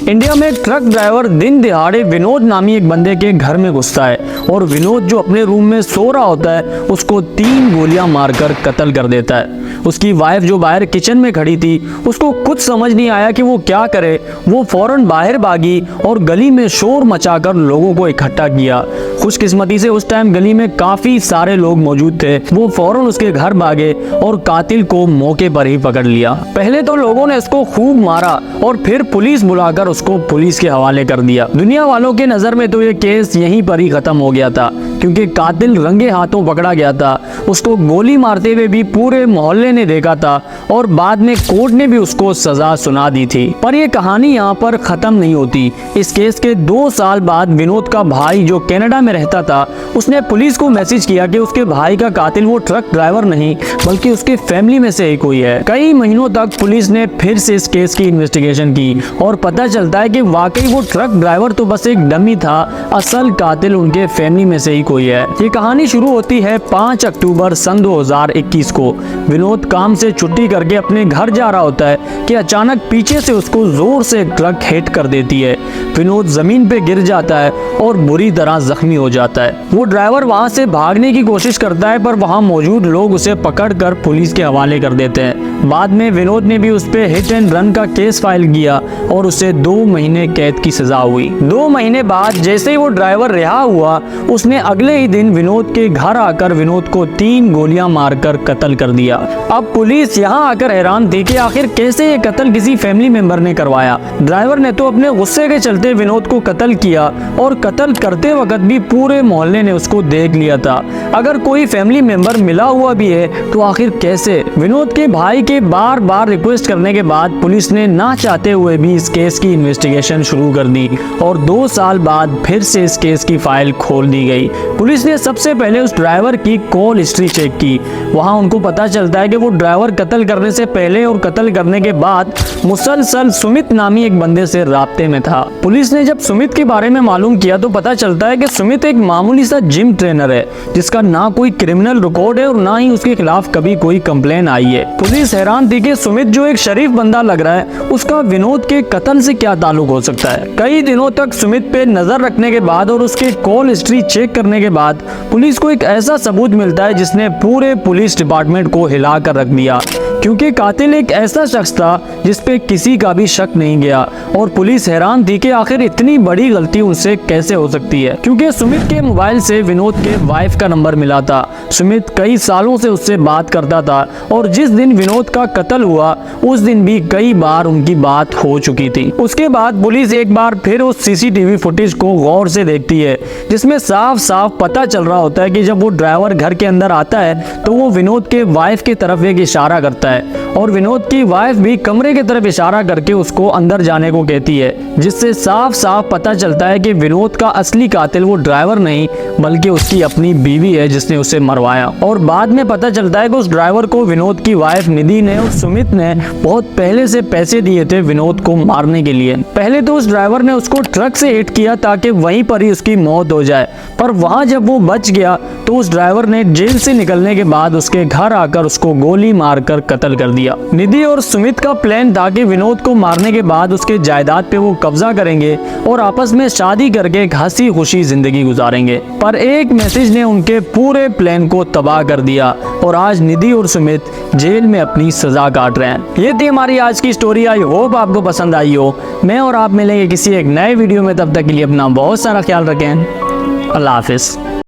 India में एक truck driver दिन दिहाड़े विनोद नामी एक बंदे के घर में घुसता है और विनोद जो अपने रूम में सो रहा होता है उसको 3 गोलियां मारकर कत्ल कर देता है। उसकी वाइफ जो बाहर किचन में खड़ी थी उसको कुछ समझ नहीं आया कि वो क्या करे। वो फौरन बाहर भागी और गली में शोर मचाकर लोगों को इकट्ठा किया। खुशकिस्मती से उस टाइम गली में काफी सारे लोग मौजूद थे। वो फौरन उसके घर भागे और कातिल को मौके पर ही पकड़ लिया। पहले तो लोगों ने इसको खूब मारा और फिर पुलिस बुलाकर उसको पुलिस के हवाले कर दिया। दुनिया वालों के नजर में तो ये केस यहीं पर ही खत्म हो गया था, क्योंकि कातिल रंगे हाथों पकड़ा गया था। उसको गोली मारते हुए भी पूरे मोहल्ले ने देखा था और बाद में कोर्ट ने भी उसको सजा सुना दी थी। पर ये कहानी यहाँ पर खत्म नहीं होती। इस केस के 2 साल बाद विनोद का भाई जो कनाडा में रहता था उसने पुलिस को मैसेज किया कि उसके भाई का कातिल वो ट्रक ड्राइवर नहीं बल्कि उसके फैमिली में से ही कोई है। कई महीनों तक पुलिस ने फिर से इस केस की इन्वेस्टिगेशन की और पता चलता है कि वाकई वो ट्रक ड्राइवर तो बस एक डमी था, असल कातिल उनके फैमिली में से ही कोई है। ये कहानी शुरू होती है 5 अक्टूबर सन 2021 को। विनोद काम से छुट्टी करके अपने घर जा रहा होता है कि अचानक पीछे से उसको जोर से ट्रक हिट कर देती है। विनोद जमीन पे गिर जाता है और बुरी तरह जख्मी हो जाता है। वो ड्राइवर वहां से भागने की कोशिश करता है पर वहां मौजूद लोग उसे पकड़कर पुलिस के हवाले कर देते हैं। बाद में विनोद ने भी उस पे हिट एंड रन का केस फाइल किया और उसे 2 महीने कैद की सजा हुई। 2 महीने बाद जैसे ही वो ड्राइवर रिहा हुआ उसने अगले ही दिन विनोद के घर आकर विनोद को 3 गोलियां मारकर कत्ल कर दिया। अब पुलिस यहाँ आकर हैरान थी कि आखिर कैसे ये कत्ल किसी फैमिली मेंबर ने करवाया। ड्राइवर ने तो अपने गुस्से के चलते विनोद को कत्ल किया और कत्ल करते वक्त भी पूरे मोहल्ले ने उसको देख लिया था। अगर कोई फैमिली मेंबर मिला हुआ भी है तो आखिर कैसे? विनोद के भाई के बार बार रिक्वेस्ट करने के बाद पुलिस ने ना चाहते हुए भी इस केस की इन्वेस्टिगेशन शुरू कर दी और 2 साल बाद फिर से इस केस की फाइल खोल दी गई। पुलिस ने सबसे पहले उस ड्राइवर की कॉल हिस्ट्री चेक की। वहां उनको पता चलता है कि वो ड्राइवर कत्ल करने से पहले और कत्ल करने के बाद मुसलसल सुमित नामी एक बंदे से राब्ते में था। पुलिस ने जब सुमित के बारे में मालूम किया तो पता चलता है कि सुमित एक मामूली सा जिम ट्रेनर है जिसका ना कोई क्रिमिनल रिकॉर्ड है और ना ही उसके खिलाफ कभी कोई कंप्लेन आई है। पुलिस हैरान थी कि सुमित जो एक शरीफ बंदा लग रहा है उसका विनोद के कत्ल से क्या ताल्लुक हो सकता है। कई दिनों तक सुमित पे नजर रखने के बाद और उसके कॉल हिस्ट्री चेक करने के बाद पुलिस को एक ऐसा सबूत मिलता है जिसने पूरे पुलिस डिपार्टमेंट को हिला कर रख दिया, क्योंकि कातिल एक ऐसा शख्स था जिस पे किसी का भी शक नहीं गया। और पुलिस हैरान थी कि आखिर इतनी बड़ी गलती उनसे कैसे हो सकती है, क्योंकि सुमित के मोबाइल से विनोद के वाइफ का नंबर मिला था। सुमित कई सालों से उससे बात करता था और जिस दिन विनोद का कत्ल हुआ उस दिन भी कई बार उनकी बात हो चुकी थी। उसके बाद पुलिस एक बार फिर उस सीसीटीवी फुटेज को गौर से देखती है जिसमें साफ साफ पता चल रहा होता है कि जब वो ड्राइवर घर के अंदर आता है तो वो विनोद के वाइफ की तरफ एक इशारा करता है और विनोद की वाइफ भी कमरे की तरफ इशारा करके उसको अंदर जाने को कहती है, जिससे साफ साफ पता चलता है कि विनोद का असली कातिल वो ड्राइवर नहीं बल्कि उसकी अपनी बीवी है जिसने उसे मरवाया। और बाद में पता चलता है कि उस ड्राइवर को विनोद की वाइफ निधि ने और सुमित ने बहुत पहले से पैसे दिए थे विनोद को मारने के लिए। पहले तो उस ड्राइवर ने उसको ट्रक से हिट किया ताकि वहीं पर ही उसकी मौत हो जाए, पर वहां जब वो बच गया तो उस ड्राइवर ने जेल से निकलने के बाद उसके घर आकर उसको गोली मारकर कत्ल कर दिया। निधि और सुमित का प्लान था कि विनोद को मारने के बाद उसके जायदाद पे वो कब्जा करेंगे और आपस में शादी करके एक हंसी खुशी जिंदगी गुजारेंगे, पर एक मैसेज ने उनके पूरे प्लान को तबाह कर दिया और आज निधि और सुमित जेल में अपनी सजा काट रहे हैं। ये थी हमारी आज की स्टोरी। आई होप आपको पसंद आई हो। मैं और आप मिलेंगे किसी एक नए वीडियो में, तब तक के लिए अपना बहुत सारा ख्याल रखें। अल्लाह हाफिज।